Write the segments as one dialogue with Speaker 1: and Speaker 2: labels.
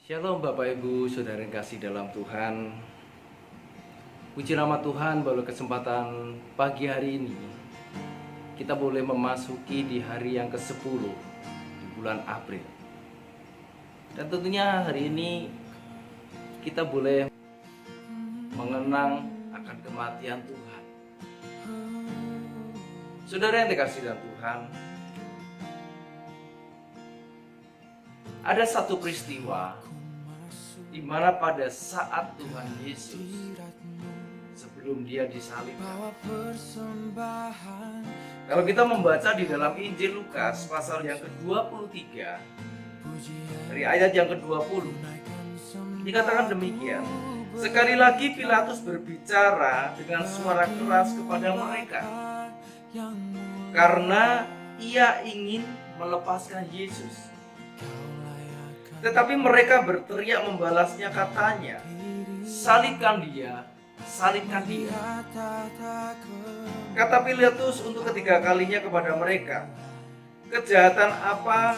Speaker 1: Shalom Bapak Ibu, Saudara yang kasih dalam Tuhan. Puji nama Tuhan bahwa kesempatan pagi hari ini kita boleh memasuki di hari yang ke-10 di bulan April. Dan tentunya hari ini kita boleh mengenang akan kematian Tuhan. Saudara yang dikasih dalam Tuhan, ada satu peristiwa di mana pada saat Tuhan Yesus sebelum dia disalibkan. Kalau kita membaca di dalam Injil Lukas pasal yang ke-23 dari ayat yang ke-20 dikatakan demikian. Sekali lagi Pilatus berbicara dengan suara keras kepada mereka karena ia ingin melepaskan Yesus. Tetapi mereka berteriak membalasnya, katanya, "Salibkan dia, salibkan dia." Kata Pilatus untuk ketiga kalinya kepada mereka, "Kejahatan apa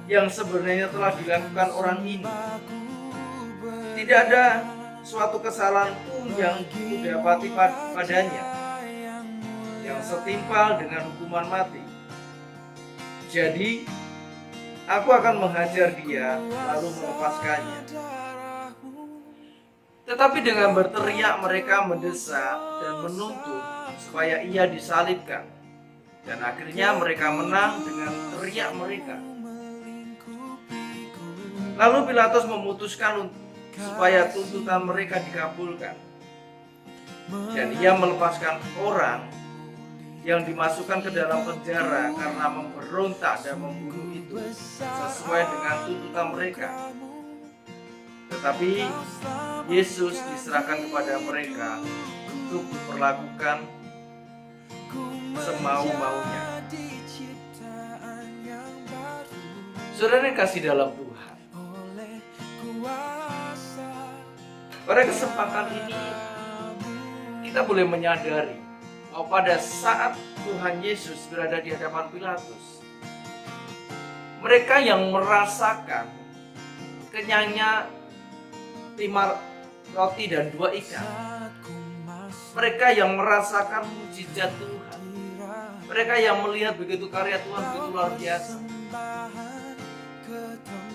Speaker 1: yang sebenarnya telah dilakukan orang ini? Tidak ada suatu kesalahan pun yang kudapati padanya yang setimpal dengan hukuman mati. Jadi aku akan menghajar dia lalu melepaskannya." Tetapi dengan berteriak mereka mendesak dan menuntut supaya ia disalibkan. Dan akhirnya mereka menang dengan teriak mereka. Lalu Pilatus memutuskan supaya tuntutan mereka dikabulkan. Dan ia melepaskan orang yang dimasukkan ke dalam penjara karena memberontak dan membunuh itu sesuai dengan tuntutan mereka. Tetapi Yesus diserahkan kepada mereka untuk diperlakukan semau-maunya. Saudara yang kasih dalam Tuhan, pada kesempatan ini kita boleh menyadari bahwa pada saat Tuhan Yesus berada di hadapan Pilatus, mereka yang merasakan kenyangnya 5 roti dan 2 ikan, mereka yang merasakan mujizat Tuhan, mereka yang melihat begitu karya Tuhan begitu luar biasa,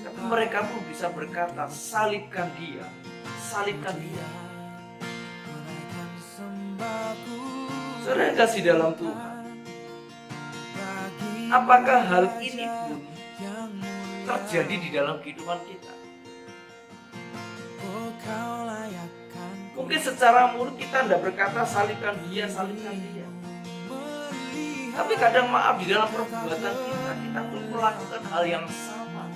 Speaker 1: tapi mereka pun bisa berkata, "Salibkan dia, salibkan dia." Saudara yang kasih dalam Tuhan, apakah hal ini pun terjadi di dalam kehidupan kita? Mungkin secara mulut kita tidak berkata salibkan dia, salibkan dia. Tapi kadang maaf di dalam perbuatan kita pun melakukan hal yang sama.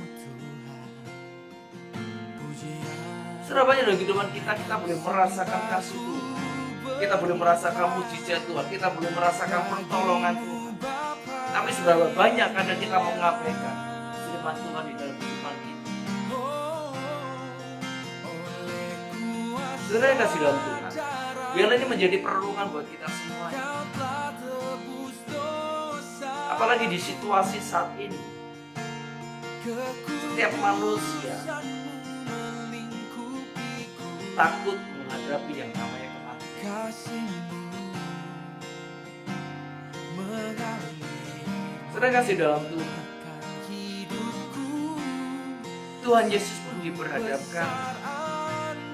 Speaker 1: Serabanya dalam kehidupan kita boleh merasakan kasih Tuhan, kita boleh merasakan mujizat Tuhan, kita boleh merasakan pertolongan Tuhan. Tapi seberapa banyak kadang kita mengabaikan firman Tuhan di dalam kehidupan kita. Saudara yang kasih dalam Tuhan, biarlah ini menjadi perlindungan buat kita semuanya. Apalagi di situasi saat ini, setiap manusia takut menghadapi yang namanya kematian. Saudara yang kasih dalam Tuhan, Tuhan Yesus pun diperhadapkan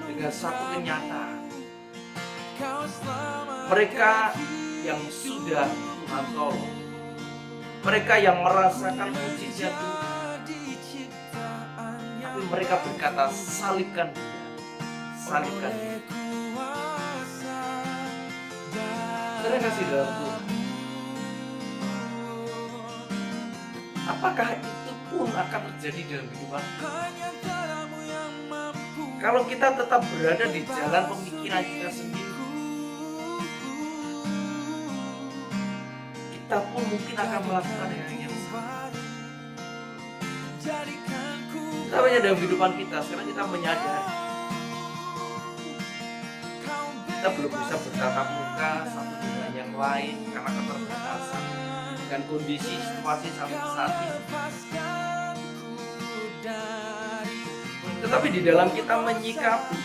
Speaker 1: dengan satu kenyataan. Mereka yang sudah Tuhan tolong, mereka yang merasakan mujizat Tuhan, tapi mereka berkata, "Salibkan dia, salibkan dia." Saudara kasih dalam Tuhan, apakah itu pun akan terjadi dalam kehidupan kita? Kalau kita tetap berada di jalan pemikiran kita sendiri, kita pun mungkin akan melakukan hal yang sama. Tapi dalam kehidupan kita sekarang kita menyadari kita belum bisa bertatap muka satu dengan yang lain karena keterbatasan dengan kondisi situasi sampai saat ini. Tetapi di dalam kita menyikapi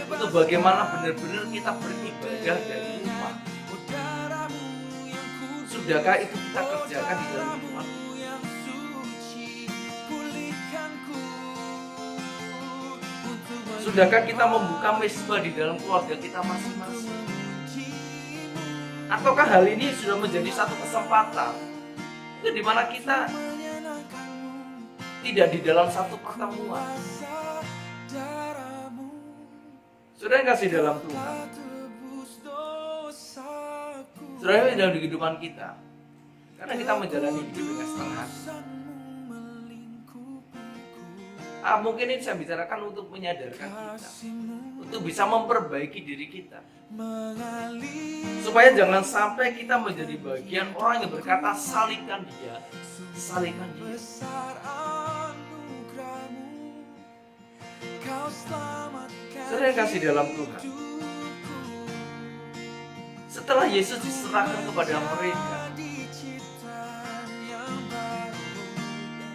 Speaker 1: itu bagaimana benar-benar kita beribadah dari rumah. Sudahkah itu kita kerjakan di dalam kehidupan? Sudahkah kita membuka mezbah di dalam keluarga kita masing-masing? Ataukah hal ini sudah menjadi satu kesempatan itu di mana kita tidak di dalam satu pertemuan? Saudara yang kasih dalam Tuhan, saudara yang dalam kehidupan kita, karena kita menjalani hidup dengan setengah hati. Mungkin ini saya bicarakan untuk menyadarkan kita, untuk bisa memperbaiki diri kita, supaya jangan sampai kita menjadi bagian orang yang berkata salibkan dia, salibkan dia. Saudara yang kasih dalam Tuhan, setelah Yesus diserahkan kepada mereka,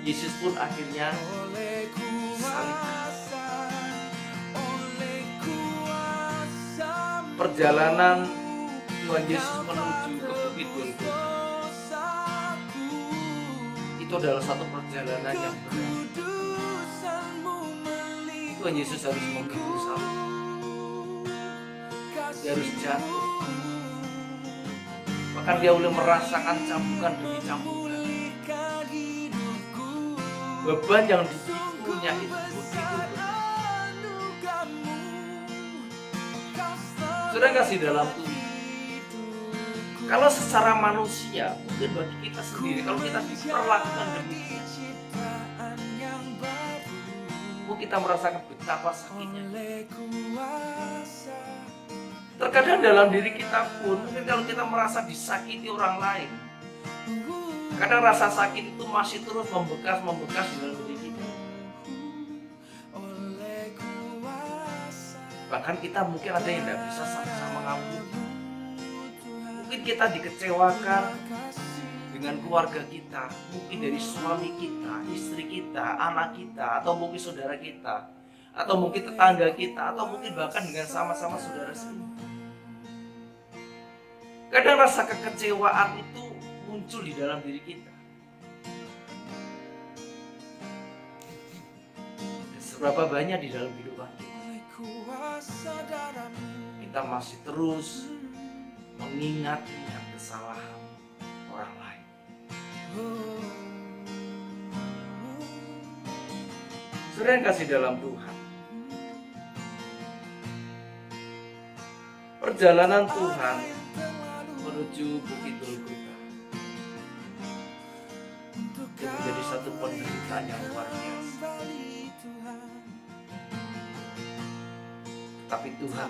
Speaker 1: Yesus pun akhirnya disalibkan. Perjalanan Tuhan Yesus menuju ke Bukit Golgota itu adalah satu perjalanan yang berat. Tuhan Yesus harus memikul salib. Dia harus jatuh. Bahkan dia boleh merasakan cambukan demi cambukan. Beban yang dipikunya itu begitu berat. Saudara kasih dalam Tuhan, kalau secara manusia, mungkin bagi kita sendiri, kalau kita diperlakukan demikian, kita merasakan betapa sakitnya. Terkadang dalam diri kita pun, mungkin kalau kita merasa disakiti orang lain, kadang rasa sakit itu masih terus membekas di dalam diri kita. Bahkan kita mungkin ada yang tidak bisa sama-sama mengampuni. Mungkin kita dikecewakan dengan keluarga kita, mungkin dari suami kita, istri kita, anak kita, atau mungkin saudara kita, atau mungkin tetangga kita, atau mungkin bahkan dengan sama-sama saudara sendiri. Kadang rasa kekecewaan itu muncul di dalam diri kita. Dan seberapa banyak di dalam kehidupan kita masih terus mengingat-ingat kesalahan orang lain. Saudara yang kasih dalam Tuhan, perjalanan Tuhan menuju Bukit Golgota itu menjadi satu penderitaan yang luar biasa. Tapi Tuhan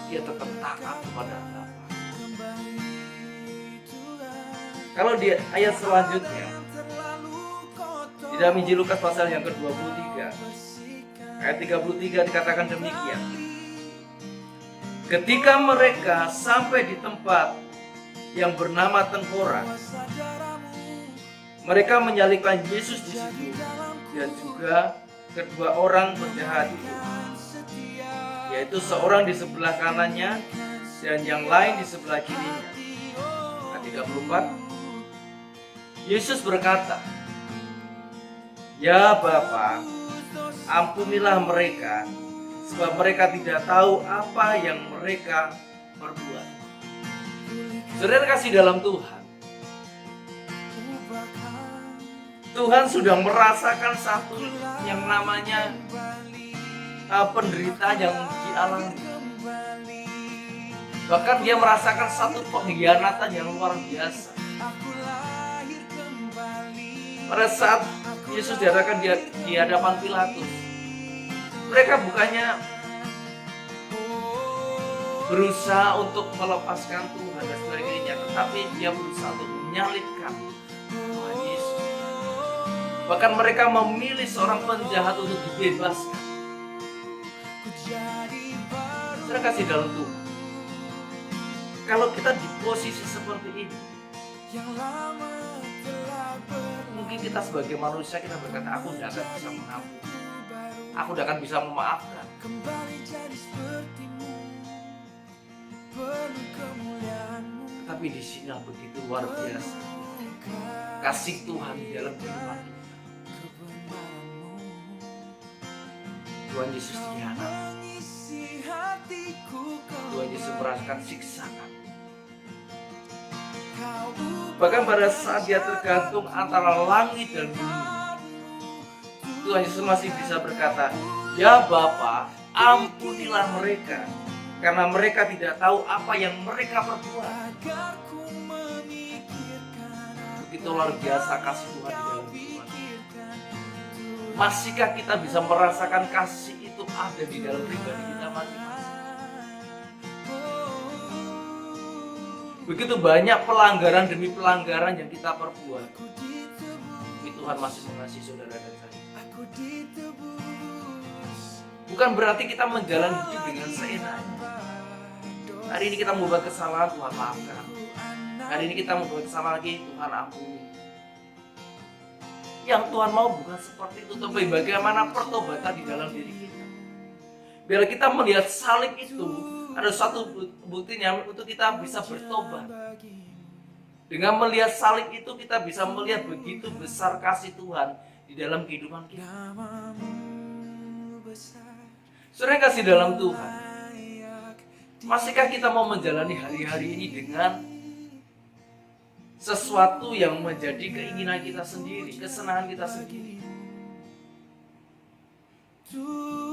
Speaker 1: dia tetap taat kepada Bapa. Kalau di ayat selanjutnya, di dalam Injil Lukas pasal yang ke-23, ayat 33 dikatakan demikian. Ketika mereka sampai di tempat yang bernama Tengkorak, mereka menyalibkan Yesus di situ dan juga kedua orang penjahat itu, yaitu seorang di sebelah kanannya dan yang lain di sebelah kirinya. Ayat 34, Yesus berkata, "Ya Bapa, ampunilah mereka, sebab mereka tidak tahu apa yang mereka perbuat." Saudara kasih dalam Tuhan, Tuhan sudah merasakan satu yang namanya penderitaan yang dialami. Bahkan dia merasakan satu pengkhianatan yang luar biasa. Pada saat Yesus diadakan di hadapan Pilatus, mereka bukannya berusaha untuk melepaskan Tuhan dan sebagainya, tetapi dia berusaha untuk menyalibkan Tuhan Yesus. Bahkan mereka memilih seorang penjahat untuk dibebaskan. Saya kasih dalam Tuhan, kalau kita di posisi seperti ini, Mungkin kita sebagai manusia kita berkata, aku tidak akan bisa mengampuni, aku tidak akan bisa memaafkan. Tetapi di sini begitu luar biasa kasih Tuhan di dalam kehidupan kita. Tuhan Yesus dihianati, Tuhan Yesus merasakan siksaan. Bahkan pada saat dia tergantung antara langit dan bumi, Tuhan Yesus masih bisa berkata, ya Bapa, ampunilah mereka, karena mereka tidak tahu apa yang mereka perbuat. Begitu luar biasa kasih Tuhan di dalam kehidupan kita. Masihkah kita bisa merasakan kasih itu ada di dalam pribadi kita masing-masing? Begitu banyak pelanggaran demi pelanggaran yang kita perbuat, tapi Tuhan masih mengasihi saudara dan saya. Bukan berarti kita menjalani hidup dengan seenaknya. Hari ini kita membuat kesalahan, Tuhan maafkan. Hari ini kita membuat kesalahan lagi, Tuhan ampuni. Yang Tuhan mau bukan seperti itu, tapi bagaimana pertobatan di dalam diri kita. Biar kita melihat salib itu ada satu buktinya untuk kita bisa bertobat. Dengan melihat salib itu kita bisa melihat begitu besar kasih Tuhan di dalam kehidupan kita. Saudara yang kasih dalam Tuhan, masihkah kita mau menjalani hari-hari ini dengan sesuatu yang menjadi keinginan kita sendiri, kesenangan kita sendiri?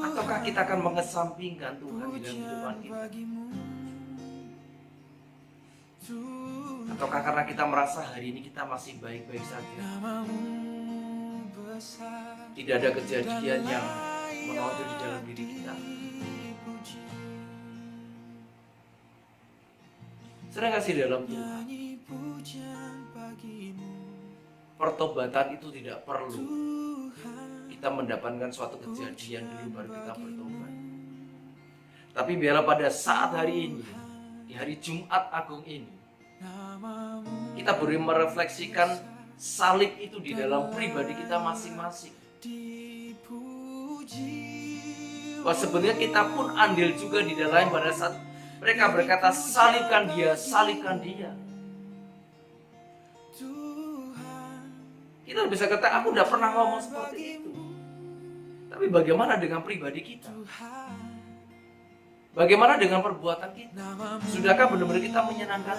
Speaker 1: Ataukah kita akan mengesampingkan Tuhan di dalam kehidupan kita? Ataukah karena kita merasa hari ini kita masih baik-baik saja, tidak ada kejadian yang menonjol di dalam diri kita? Saudara kasih dalam Tuhan, pertobatan itu tidak perlu kita mendapatkan suatu kejadian dulu baru kita bertobat. Tapi biarlah pada saat hari ini, di hari Jumat Agung ini, kita boleh merefleksikan salib itu di dalam pribadi kita masing-masing. Bahwa sebenarnya kita pun andil juga di dalam pada saat mereka berkata, salibkan dia, salibkan dia. Kita bisa kata, aku tidak pernah ngomong seperti itu. Tapi bagaimana dengan pribadi kita? Bagaimana dengan perbuatan kita? Sudahkah benar-benar kita menyenangkan?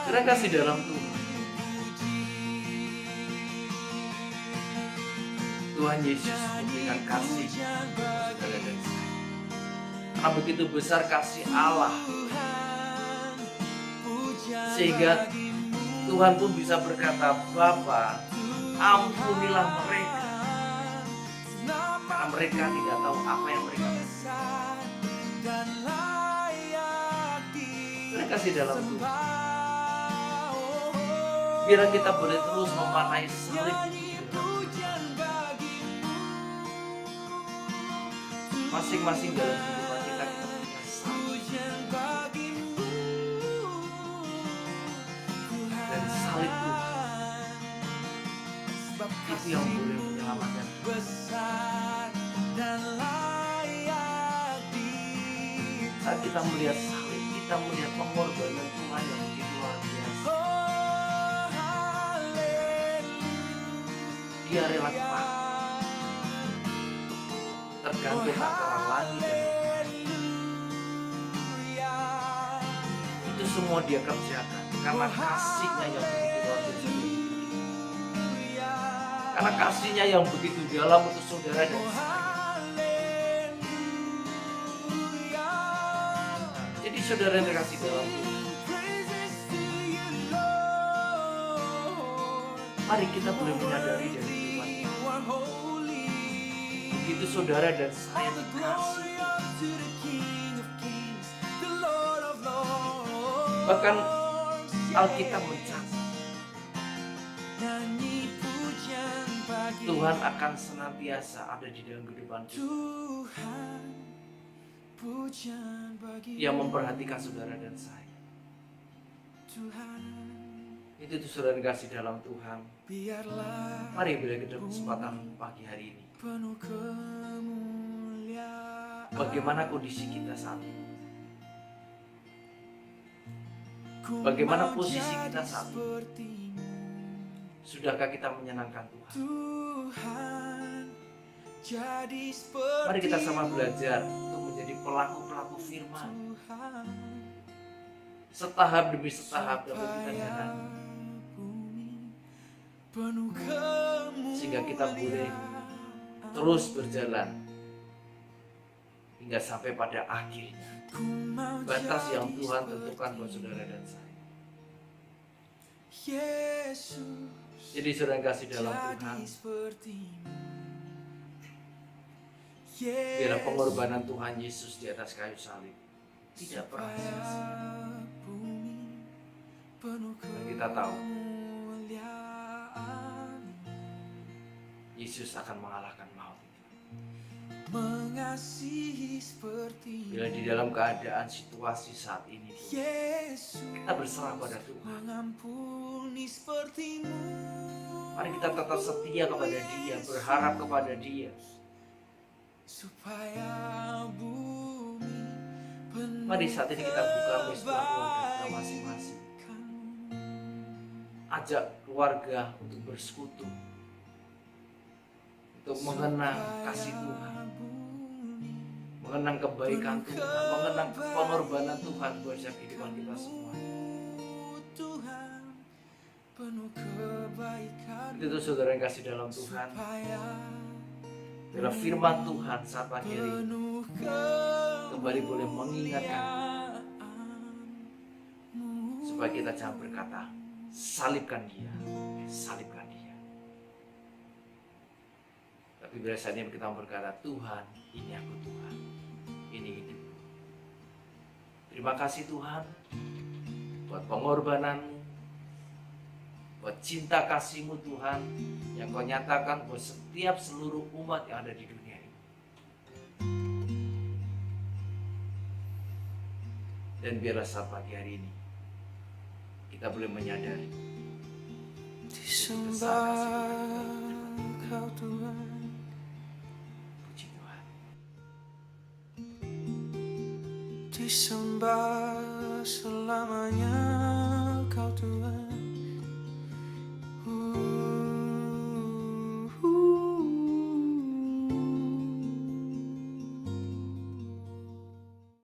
Speaker 1: Sudah kasih dalam Tuhan. Tuhan Yesus memberikan kasih kepada saudara dan saya. Karena begitu besar kasih Allah, sehingga Tuhan pun bisa berkata, Bapa, ampunilah mereka, karena mereka tidak tahu apa yang mereka perbuat. Terima kasih dalam Tuhan. Biar kita boleh terus memaknai salib itu masing-masing dalam kehidupan kita punya salib. Dan salib Tuhan itu yang boleh menyelamatkan kita. Saat kita melihat salib, kita melihat pengorbanan Tuhan yang begitu luar biasa. Dia rela mati, tergantung antara langit dan bumi. Itu semua dia kerjakan karena kasihnya yang begitu luar biasa. Karena kasihnya yang begitu dalam untuk saudara dan saya. Jadi saudara yang terkasih dalam Tuhan, mari kita boleh menyadari dari kehidupan kita. Begitu saudara dan saya dikasih. Bahkan Alkitab mencatat Tuhan akan senantiasa ada di dalam kehidupan kita. Dia memperhatikan saudara dan saya. Itu tuh saudara kasih dalam Tuhan. Mari beri kita kesempatan pagi hari ini. Bagaimana kondisi kita saat ini? Bagaimana posisi kita saat ini? Sudahkah kita menyenangkan Tuhan? Mari kita sama belajar untuk menjadi pelaku-pelaku firman. Setahap demi setahap dapat kita jalani. Sehingga kita boleh terus berjalan hingga sampai pada akhirnya batas yang Tuhan tentukan buat saudara dan saya. Jadi saudara kasih dalam Tuhan, biarlah pengorbanan Tuhan Yesus di atas kayu salib tidak pernah sia-sia. Dan kita tahu Yesus akan mengalahkan maut itu. Bila di dalam keadaan situasi saat ini kita berserah pada Tuhan, mari kita tetap setia kepada Dia, berharap kepada Dia. Mari saat ini kita buka mezbah keluarga kita masing-masing. Ajak keluarga untuk bersekutu, untuk mengenang kasih Tuhan, mengenang kebaikan Tuhan, mengenang pengorbanan Tuhan buat kehidupan kita semua. Itu tuh saudara yang kasih dalam Tuhan. Bila firman Tuhan saat pagi hari ini kembali boleh mengingatkan supaya kita jangan berkata, salibkan dia, salibkan dia. Tapi biasanya kita berkata, Tuhan, ini aku Tuhan, ini hidupku. Terima kasih Tuhan buat pengorbananmu, buat cinta kasih-Mu Tuhan yang Kau nyatakan buat setiap seluruh umat yang ada di dunia ini. Dan biarlah saat pagi hari ini kita boleh menyadari disembah Kau Tuhan. Puji Tuhan. Disembah selamanya Kau Tuhan.